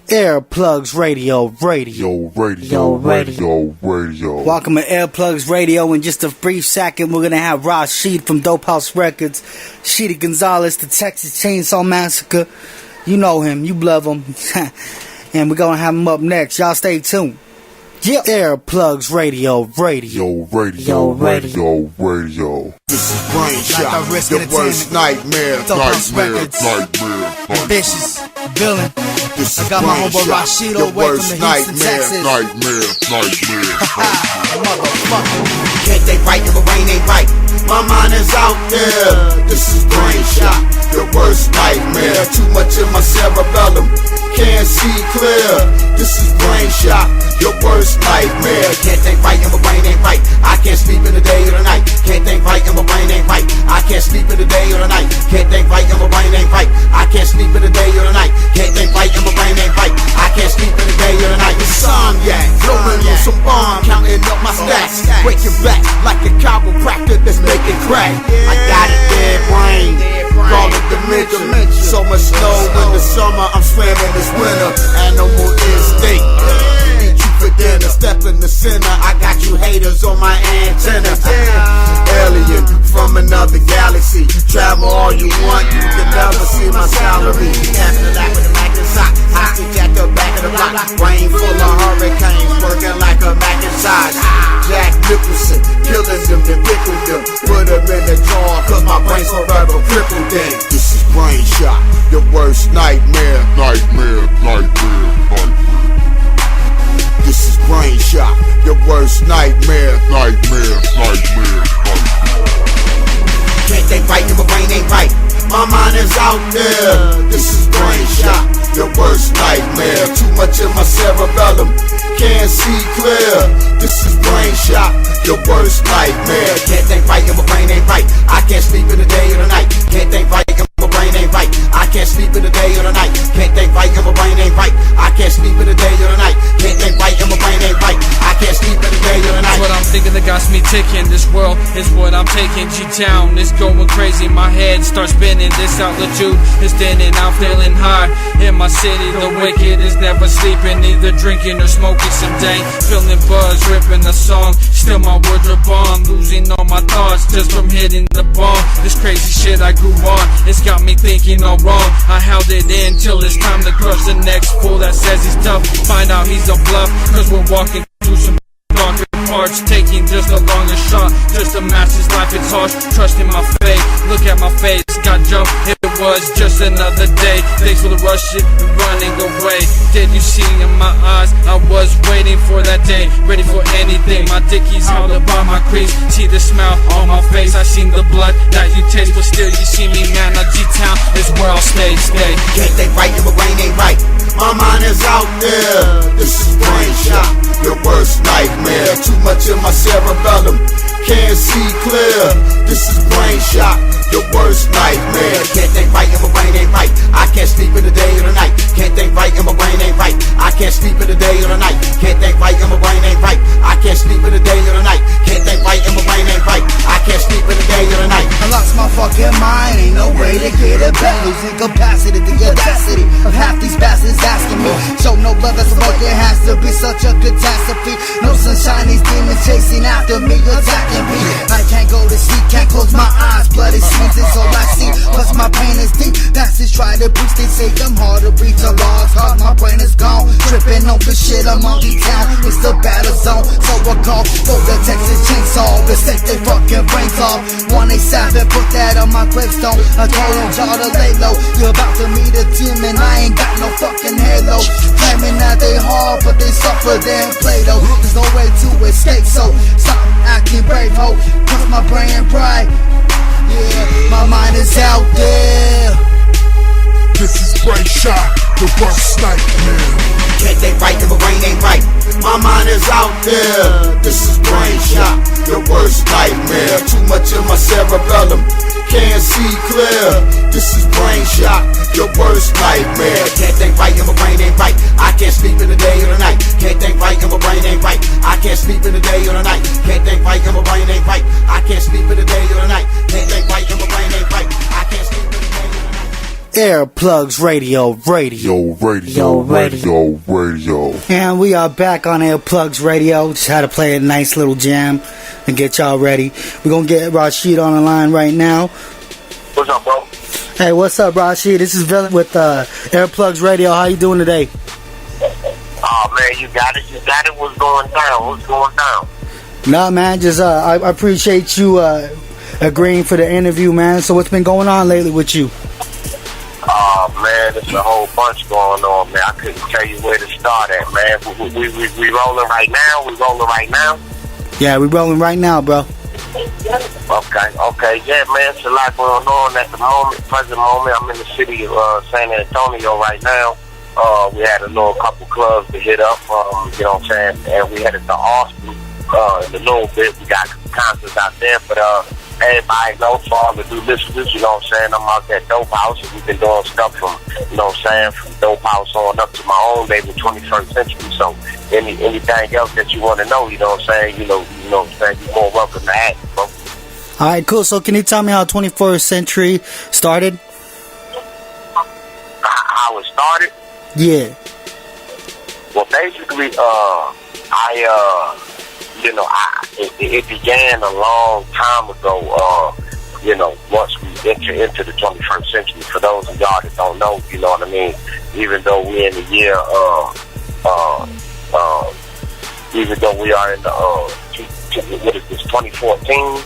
Plugz Radio. Welcome to Plugz Radio. In just a brief second, we're gonna have Rasheed from Dope House Records, Sheedy Gonzalez, the Texas Chainsaw Massacre. You know him, you love him, and we're gonna have him up next. Y'all stay tuned. Yeah, Plugz Radio. This is Brain Shot, your worst nightmare. Ambitious, villain. This I is got my Brain homeboy Shot, Rasheed your all the way worst from the Houston, Texas. nightmare. Motherfucker. Can't they right if my brain ain't right? My mind is out there. This is Brain Shot, your worst nightmare. Too much in my cerebellum, can't see clear. This is Brain Shot, your worst nightmare. Can't think right and my brain ain't right. I can't sleep in the day or the night. Can't think right and my brain ain't right. I can't sleep in the day or the night. Can't think right and my brain ain't right. I can't sleep in the day or the night. Can't think right and my brain ain't right. I can't sleep in the day or the night. Insomniac, rolling on some bomb, counting up my stacks, waking back like a chiropractor that's making crack. I got a dead brain, call it dementia. So much snow in the summer, I'm swimming this winter. Animal instinct, eat you for dinner. Step in the center, I got you haters on my antenna. Alien from another galaxy, travel all you want, you can never see my salary. After that with a Mac and sock, hostage at the back of the block. Rain full of hurricanes, working like a Macintosh. Jack Nicholson, killing them, then pickled them. Put them in the jar, cause my brain's forever crippled then. This is Brain Shot, your worst nightmare. This is Brain Shot, your worst nightmare. Can't think right and my brain ain't right. My mind is out there. This is Brain Shot, your worst nightmare. Too much in my cerebellum, can't see clear. This is Brain Shot, your worst nightmare. Can't think right and my brain ain't right. I can't sleep in the day or the night. Can't think right and my brain ain't right. I can't sleep in the day or the night. Can't think right and my brain ain't right. I can't sleep in the day or the night. Can't think right and my brain ain't right. I can't sleep in the day or the night. What I'm thinking that got me ticking. This world is what I'm taking. G-Town is going crazy. My head starts spinning. This altitude is thinning. I'm feeling high. In my city, the wicked is never sleeping, either drinking or smoking some dank. Feeling buzz, ripping a song. Still my words are bomb. Losing all my thoughts just from hitting the bomb. This crazy shit I grew on, it's got me thinking all wrong. I held it in till it's time to crush the next fool that says he's tough. Find out he's a bluff, cause we're walking through some darker parts, taking just a longer shot. Just a master's life, it's harsh. Trust in my faith, look at my face, got jumped. It was just another day. Thanks for the rush, shit, and running away. Did you see in my eyes? I was waiting for that day, ready for anything. My dickies held up by my crease. See the smile on my face. I seen the blood that you taste, but still you see me, man. Now G-Town is where I'll stay. Can't think right and my brain ain't right. My mind is out there. This is Brain Shot, your worst nightmare. Too much in my cerebellum, can't see clear. This is Brain Shot, your worst nightmare. Can't think right and my brain ain't right. I can't sleep in the day or the night. Can't think right and my brain ain't right. I can't sleep in the day or the night. Can't think right and my brain ain't right. I can't sleep in the day or the night. Can't think right and my brain ain't right. I can't sleep in the day or the night. I lost my fucking mind, ain't no way to get it back. Losing capacity, the audacity of half these bastards asking me. Show no love, that's what it has to be such a catastrophe. No sunshine, these demons chasing after me, attacking me. I can't go to sleep, can't close my eyes. Bloody seems it's all I see, plus my pain is deep. Bastards try to preach, they say I'm hard to reach. The law's hard, my brain is gone. Tripping on the shit, I'm on G-Town. It's the battle zone, so I call for the Texas Chainsaw to set their fucking brains off. 187, put that on my gravestone. I told them y'all to lay low. You're about to meet a demon, I ain't got no fucking halo. Claiming that they hard, but they suffer, they ain't Play-Doh. There's no way to escape, so stop acting brave, ho. Cause my brain bright. Yeah, my mind is out there. This is Brain Shot, the worst nightmare. Can't think right and my brain ain't right. My mind is out there. This is Brain Shot, your worst nightmare. Too much in my cerebellum, can't see clear. This is Brain Shot, your worst nightmare. Can't think right and my brain ain't right. I can't sleep in the day or the night. Can't think right and my brain ain't right. I can't sleep in the day or the night. Can't think right and my brain ain't right. I can't sleep in the day or the night. Can't think right and my brain ain't right. I can't sleep in the day or the night. Plugz Radio. And we are back on Plugz Radio. Just had to play a nice little jam and get y'all ready. We're going to get Rasheed on the line right now. What's up, bro? Hey, what's up, Rasheed? This is Villain with Plugz Radio. How you doing today? Oh, man, you got it. What's going down? Nah, man, just I appreciate you agreeing for the interview, man. So what's been going on lately with you? Oh, man, there's a whole bunch going on, man. I couldn't tell you where to start at, man. We rolling right now? Yeah, we rolling right now, bro. Okay. Yeah, man, it's a lot going on at the present moment. I'm in the city of San Antonio right now. We had a couple clubs to hit up, you know what I'm saying? And we headed to Austin in a little bit. We got concerts out there, but everybody knows, for all the new listeners, you know what I'm saying, I'm out at Dope House, and we've been doing stuff from, you know what I'm saying, from Dope House on up to my own label, 21st Century. So anything else that you want to know, you know what I'm saying, you know what I'm saying, you're more welcome to ask, bro. All right, cool. So can you tell me how 21st Century started? How it started? Yeah. Well, basically, it began a long time ago, you know, once we enter into the 21st century. For those of y'all that don't know, you know what I mean, even though we're in the year, even though we are in the, what is this, 2014,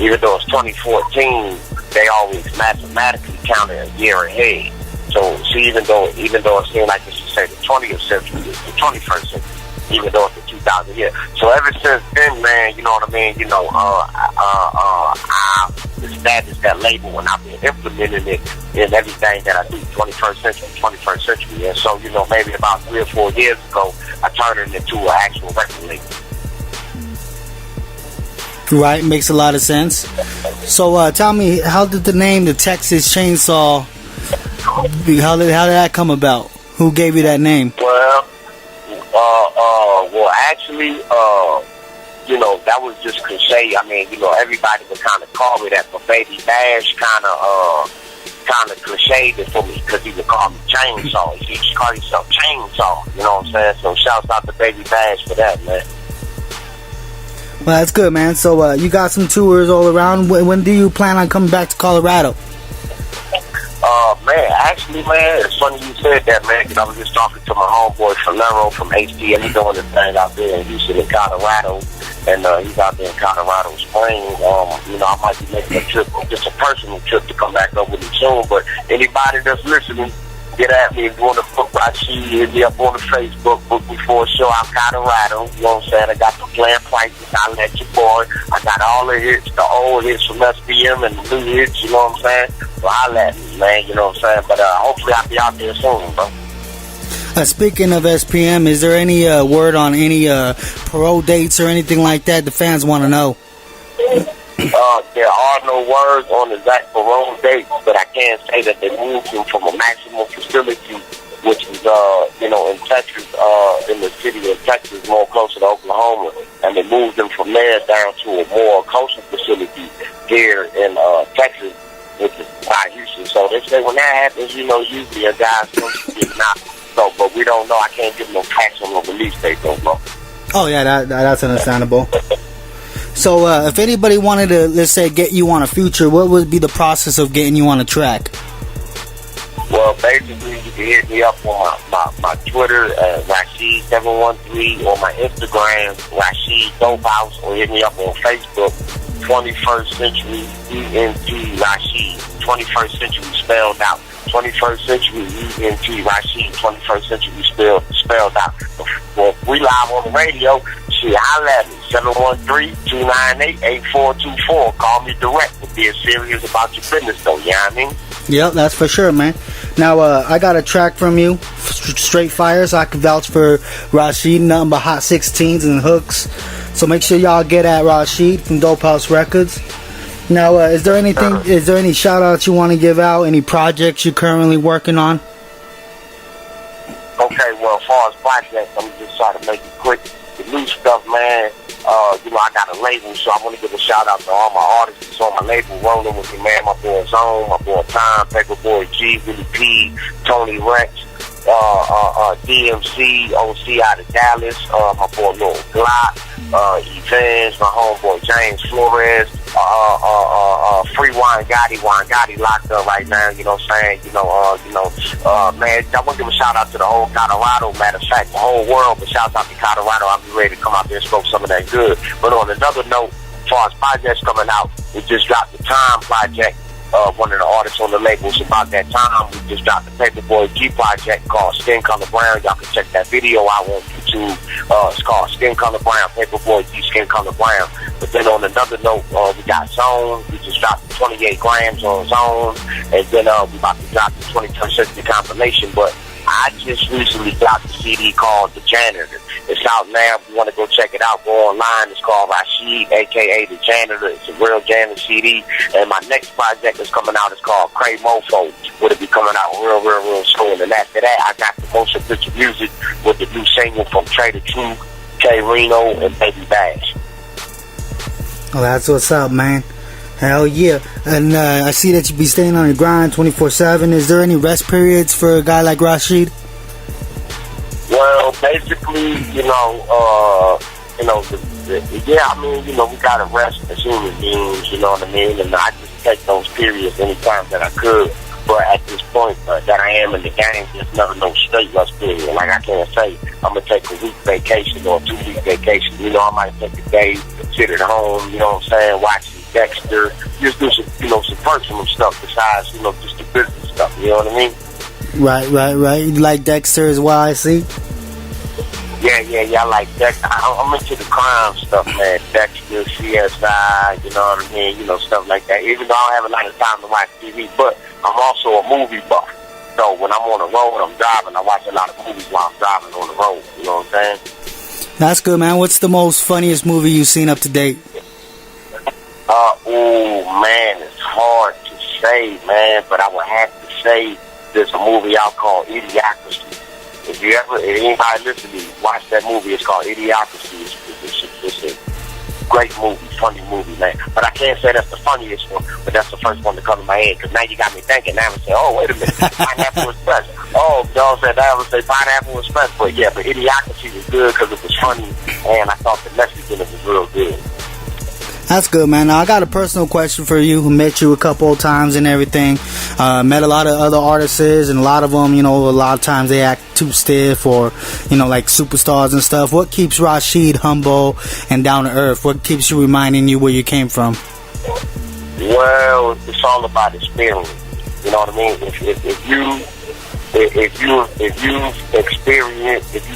even though it's 2014, they always mathematically count it a year ahead. So, see, even though it seems like it's, say, the 20th century, it's the 21st century, even though it's the 2000 year. So ever since then, man, you know what I mean, you know, I established that label and I've been implementing it in everything that I do, 21st century. And so, you know, maybe about 3 or 4 years ago, I turned it into an actual record label. Right, makes a lot of sense. So tell me, how did the name the Texas Chainsaw, how did that come about? Who gave you that name? Well, actually, you know, that was just cliche. I mean, you know, everybody would kind of call me that, but Baby Bash kind of cliched it for me because he would call me Chainsaw. He used to call himself Chainsaw. You know what I'm saying? So shouts out to Baby Bash for that, man. Well, that's good, man. So you got some tours all around. When do you plan on coming back to Colorado? Man, actually, man, it's funny you said that, man, because I was just talking to my homeboy Falero from HD, and he's doing this thing out there in Houston, in Colorado, and he's out there in Colorado Springs. You know, I might be making a trip, just a personal trip to come back up with him soon, but anybody that's listening, get at me if you want to book Rasheed, hit me up on the Facebook, book me for a show out Colorado, you know what I'm saying? I got the planned prices, I let your boy, I got all the hits, the old hits from SPM and the new hits, you know what I'm saying? So I'll let me, man, you know what I'm saying? But hopefully I'll be out there soon, bro. Speaking of SPM, is there any word on any parole dates or anything like that the fans want to know? There are no words on the exact parole dates, but I can say that they moved him from a maximum facility, which is, you know, in Texas, in the city of Texas, more closer to Oklahoma, and they moved him from there down to a more coastal facility here in Texas, which is by Houston. So they say when that happens, you know, usually a guy's supposed to get knocked. So, but we don't know. I can't give no facts on the release date, though, bro. Oh yeah, that's understandable. So, if anybody wanted to, let's say, get you on a feature, what would be the process of getting you on a track? Well, basically, you can hit me up on my Twitter, Rasheed713, or my Instagram, Rasheed Dope House, or hit me up on Facebook, 21st Century ENT Rasheed. 21st Century spelled out. 21st Century ENT Rasheed. 21st Century spelled out. Well, if we live on the radio, shit, holla at me. 713-298-8424. Call me direct. But being serious about your business, though, you know what I mean? Yep, that's for sure, man. Now, I got a track from you, straight fire, so I can vouch for Rasheed, nothing but hot 16s and hooks. So make sure y'all get at Rasheed from Dope House Records. Now, is there any shout outs you want to give out? Any projects you're currently working on? Okay, well, as far as projects, I'm just trying to make it quick. the new stuff, man. You know, I got a label, so I want to give a shout out to all my artists that's on my label rolling with me, man. My boy Zone, my boy Time, Paperboy G, Willie P, Tony Rex, DMC, OC out of Dallas, my boy Lil Glock, Evans, my homeboy James Flores, Free Wine Gotti locked up right now, you know what I'm saying? Man, I want to give a shout out to the whole Colorado, matter of fact, the whole world, but shout out to Colorado. I'll be ready to come out there and smoke some of that good. But on another note, as far as projects coming out, we just dropped the Time project. One of the artists on the label is about that time. We just dropped the Paperboy G project called Skin Color Brown. Y'all can check that video out on YouTube. It's called Skin Color Brown, Paperboy G Skin Color Brown. But then on another note, we got Zone. We just dropped the 28 grams on Zone. And then we about to drop the 2060 compilation. But I just recently dropped the CD called The Janitor. It's out now. If you want to go check it out, go online. It's called Rasheed, a.k.a. The Janitor. It's a real janitor CD. And my next project that's coming out is called Cray Mofo. It'll be coming out real soon. And after that, I got the motion picture music with the new single from Trader True, K Reno, and Baby Bash. Oh, that's what's up, man. Hell yeah. And I see that you be staying on the grind 24/7. Is there any rest periods for a guy like Rasheed? Well, basically, yeah, I mean, we gotta rest as human beings, you know what I mean? And I just take those periods anytime that I could. But at this point that I am in the game, there's never no straight rest period. Like, I can't say I'm gonna take a week vacation or a 2-week vacation. I might take a day, sit at home, you know what I'm saying, watch Dexter, just do some, some personal stuff besides, just the business stuff, you know what I mean? Right. You like Dexter as well, I see? Yeah, I like Dexter. I'm into the crime stuff, man. Dexter, CSI, you know what I mean? Stuff like that. Even though I don't have a lot of time to watch TV, but I'm also a movie buff. So when I'm on the road, I'm driving, I watch a lot of movies while I'm driving on the road, you know what I'm saying? That's good, man. What's the most funniest movie you've seen up to date? Oh, man, it's hard to say, man, but I would have to say there's a movie out called Idiocracy. If anybody listening, watch that movie. It's called Idiocracy. It's a great movie, funny movie, man. But I can't say that's the funniest one, but that's the first one to come to my head, because now you got me thinking. Now I'm saying, oh, wait a minute, Pineapple Express. Oh, you know what I'm saying? Now I would say Pineapple Express. But yeah, but Idiocracy was good because it was funny, and I thought the message in it was real good. That's good, man. Now, I got a personal question for you, who met you a couple of times and everything. Met a lot of other artists, and a lot of them, a lot of times they act too stiff or, like superstars and stuff. What keeps Rasheed humble and down to earth? What keeps you reminding you where you came from? Well, it's all about experience. You know what I mean? If you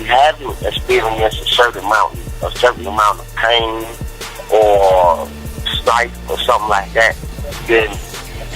haven't experienced a certain amount of pain or strife or something like that, then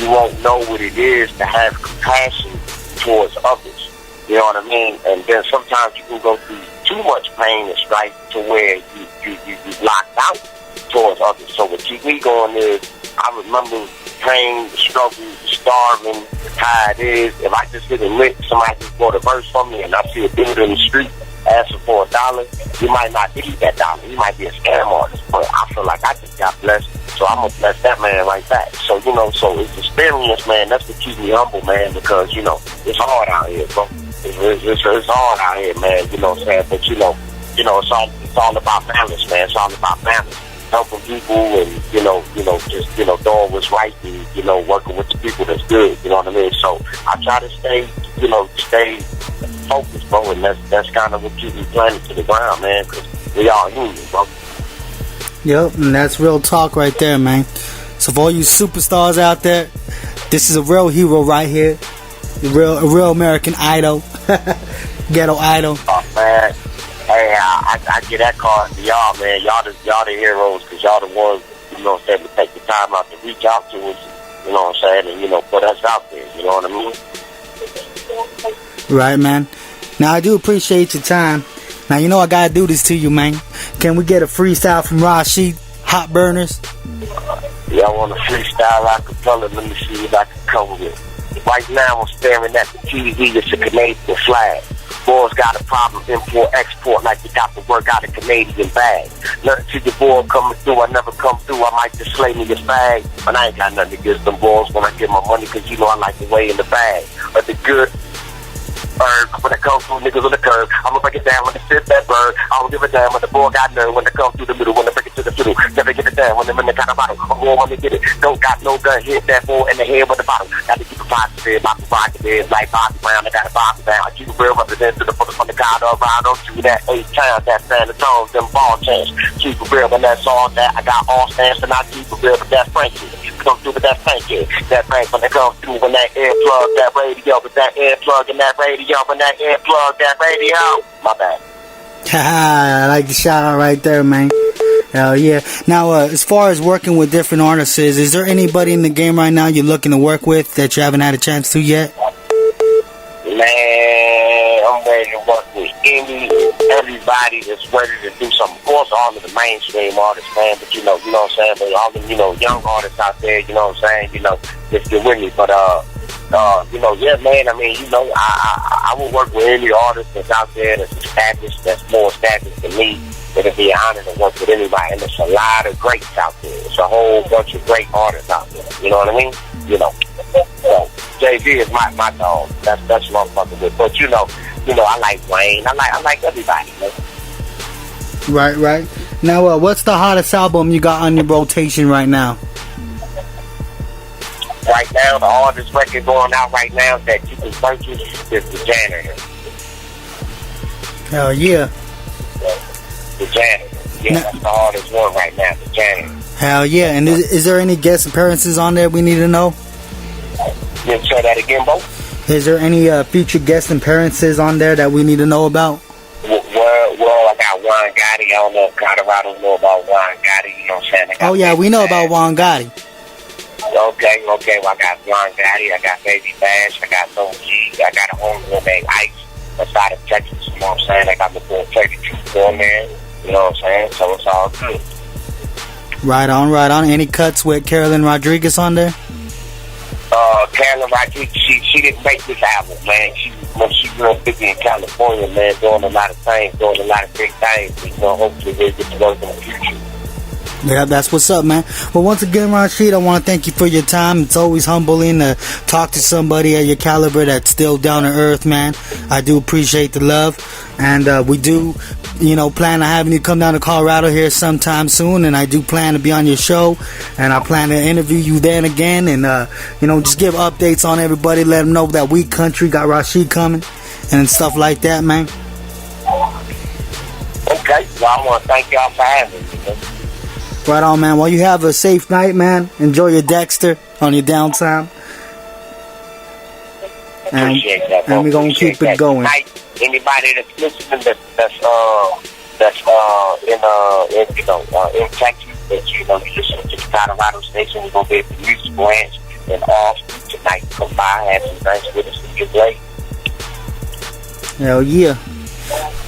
you won't know what it is to have compassion towards others. You know what I mean? And then sometimes you can go through too much pain and strife to where you locked out towards others. So what keep me going is, I remember pain, the struggle, the starving, how it is. If I just get a lick, somebody just bought a verse from me, and I see a dude in the street asking for $1, you might not need that $1. You might be a scam artist, but I feel like I just got blessed, so I'm gonna bless that man right back. So so it's experience, man. That's what keeps me humble, man, because it's hard out here, bro. It's hard out here, man. You know what I'm saying? But it's all about balance, man. It's all about balance. Helping people and just doing what's right and working with the people that's good. You know what I mean? So I try to stay focused, bro, and that's kind of what keeps me planted to the ground, man, because we all human, bro. Yep, and that's real talk right there, man. So for all you superstars out there, this is a real hero right here, a real American idol, ghetto idol. Oh man, hey, I get that card to y'all, man. Y'all the heroes, because y'all the ones, to take the time out to reach out to us, you know what I'm saying, and put us out there, you know what I mean? Right, man. Now, I do appreciate your time. Now, I gotta do this to you, man. Can we get a freestyle from Rasheed? Hot burners? Yeah, I want a freestyle acapella. Let me see what I can come with. Right now, I'm staring at the TV. It's a Canadian flag. Boys got a problem, import, export, like you got to work out a Canadian bag. Nothing to your boy coming through, I never come through, I might just slay me a bag. But I ain't got nothing against them boys when I get my money, cause you know I like the way in the bag. But the good bird, when I come through niggas on the curb, I'ma break it down when they sit that bird. I don't give a damn when the boy got nerve, when they come through the middle, when they break it to the fiddle. Never get it down when they're in the kind of bottle. I want to get it, don't got no gun, hit that boy in the head with the bottle. Got to keep a positive, my provocative, like Bobby Brown, I got a Bobby down. I keep a real representative from the God of I don't do that 8 times, that stand the tones, them ball chance. Keep it real, and that's all that. I got all stance and I keep it real, but that's Frankie. Come through with that Frankie. That Frank when they come through when that earplug, that radio, with that earplug and that radio, when that earplug, that radio. My bad. I like the shout out right there, man. Hell yeah. Now, as far as working with different artists, is there anybody in the game right now you're looking to work with that you haven't had a chance to yet? Man, I'm ready to work with everybody that's ready to do something. Of course, all of the mainstream artists, man, but you know what I'm saying? But all the, young artists out there, you know what I'm saying? Just get with me. But, yeah, man, I mean, I will work with any artist that's out there that's established, that's more established than me. It'll be an honor to work with anybody. And there's a lot of greats out there. It's a whole bunch of great artists out there. You know what I mean? So Jay-Z is my dog. That's what I'm fucking with. But I like Wayne. I like everybody, man. Right. Now, what's the hottest album you got on your rotation right now? Right now, the hardest record going out right now that you can purchase is The Janitor. Hell yeah. The Janitor. Yeah, that's the hardest one right now, The Janitor. Hell yeah. And is there any guest appearances on there we need to know? You can say that again, Bo? Is there any future guest appearances on there that we need to know about? Well, I got Juan Gotti. I don't know if Colorado know about Juan Gotti. You know what I'm saying? Oh, yeah, we know about Juan Gotti. Okay. Well, I got Juan Gotti. I got Baby Bash. I got Lil G. I got a homegirl named Ice outside of Texas. You know what I'm saying? I got my boy 32 for man. You know what I'm saying? So it's all good. Right on. Any cuts with Carolyn Rodriguez on there? Carolyn Rodriguez, she didn't make this album, man. She real busy in California, man, doing a lot of things, doing a lot of big things. Hopefully we'll get to work in the future. Yeah, that's what's up, man. Well, once again, Rasheed, I want to thank you for your time. It's always humbling to talk to somebody at your caliber that's still down to earth, man. I do appreciate the love. And we do, plan on having you come down to Colorado here sometime soon. And I do plan to be on your show. And I plan to interview you then again. And, just give updates on everybody. Let them know that We Country got Rasheed coming and stuff like that, man. Okay. Well, I want to thank y'all for having me, man. Right on, man. Well, you have a safe night, man. Enjoy your Dexter on your downtime. Appreciate that, bro. And we're going to keep it going. Anybody that's listening that's in Texas, that you listen to the Colorado station, we're going to be at the Music Branch in Austin tonight. Come by, have some drinks with us, and get late. Hell yeah.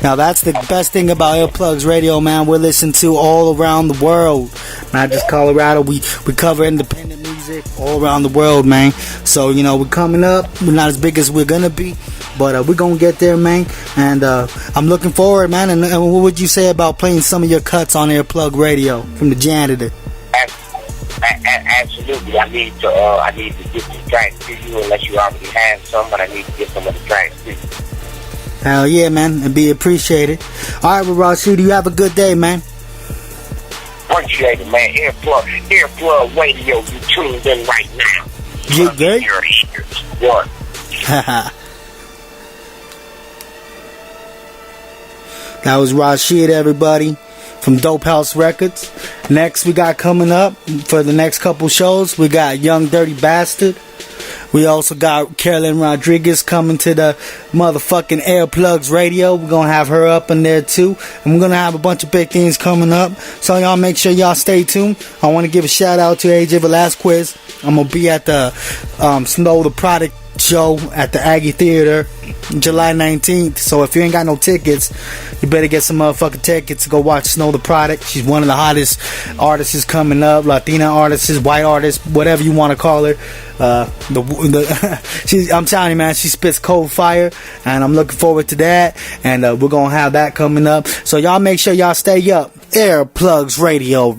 Now that's the best thing about Plugz Radio, man. We're listened to all around the world, not just Colorado. We cover independent music all around the world, man. So we're coming up. We're not as big as we're gonna be, but we're gonna get there, man. And I'm looking forward, man. And what would you say about playing some of your cuts on Plugz Radio from the Janitor? Absolutely. I need to get the tracks to you, unless you already have some, but I need to get some of the tracks to you. Hell yeah, man, and be appreciated. All right, well, Rasheed, you have a good day, man. Appreciate it, man. Earplug Radio, you tuned in right now. You good? Your ears. What? That was Rasheed, everybody, from Dope House Records. Next, we got coming up for the next couple shows, we got Young Dirty Bastard. We also got Carolyn Rodriguez coming to the motherfucking Plugz Radio. We're going to have her up in there too. And we're going to have a bunch of big things coming up. So y'all make sure y'all stay tuned. I want to give a shout out to AJ Velasquez. I'm going to be at the Snow the Product show at the Aggie Theater July 19th. So if you ain't got no tickets, you better get some motherfucking tickets to go watch Snow the Product. She's one of the hottest artists coming up, Latina artists, white artists, whatever you want to call her. I'm telling you, man, she spits cold fire, and I'm looking forward to that. And we're gonna have that coming up. So y'all make sure y'all stay up. Plugz Radio.